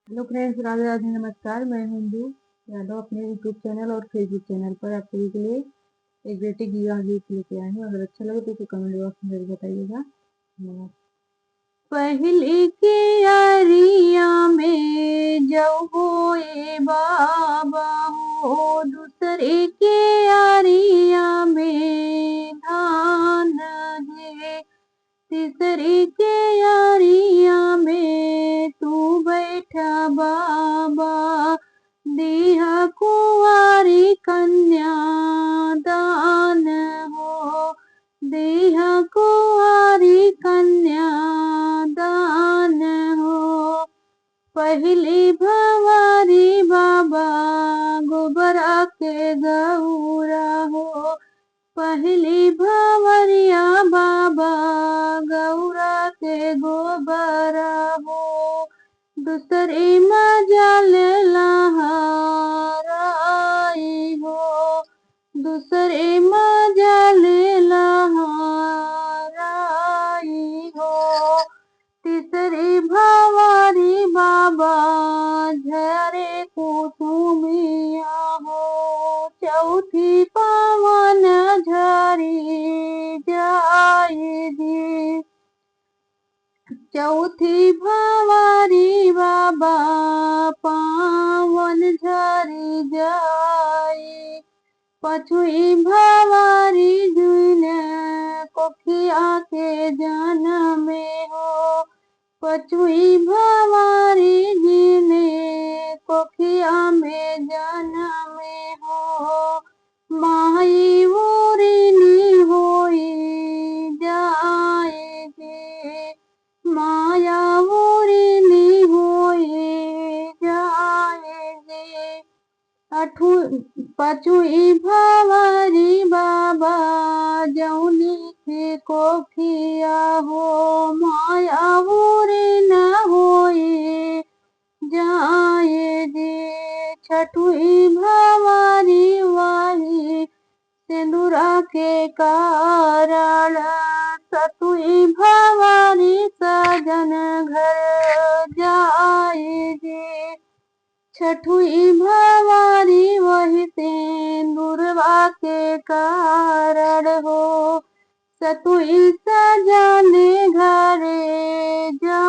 Hello friends, Radhe Radhe, नमस्कार। मैं हिंदू यादव अपने यूट्यूब चैनल और फेसबुक चैनल पर आप सभी के लिए एक बेटी गीत लेके आए हैं। अगर अच्छा लगे तो इसे कमेंट बॉक्स में जरूर बताइएगा। धन्यवाद। पहली की यारिया में जब होए बाबा हो, दूसरे के यारिया में धान है, तीसरी के यारिया में तू बैठा बाबा, दिया कुंवारी कन्या दान हो, दिया कुंवारी कन्या दान हो। पहली भवारी बाबा गोबरा के गौरा हो, पहली भवरिया बाबा गौरा के गोबरा हो, दूसरी मजल लहराई हो, दूसरी मजल लहराई हो, तीसरी भवारी बाबा झरे कुसुमिया हो, चौथी पवन झरी जाएगी, चौथी भवारी बाबा पावन झरी जाए, पांचवी भवारी जुने कोखिया के जन्मे हो, पांचवी भवारी जिने कोखिया में जन्मे हो, माई उरिनी होई जाएगी, माया उरिनी होई जाएगी। पांचवी भवारी बाबा जौनी के कोखिया हो, माया उरी न होई जाएगी। छठवी भवारी वाही सिंदूरा के कारण, सतवी भवारी सजन घर जाएगी, छठवी भवारी वही सिंदूरवा के कारण हो, सतवी सजन घरे जा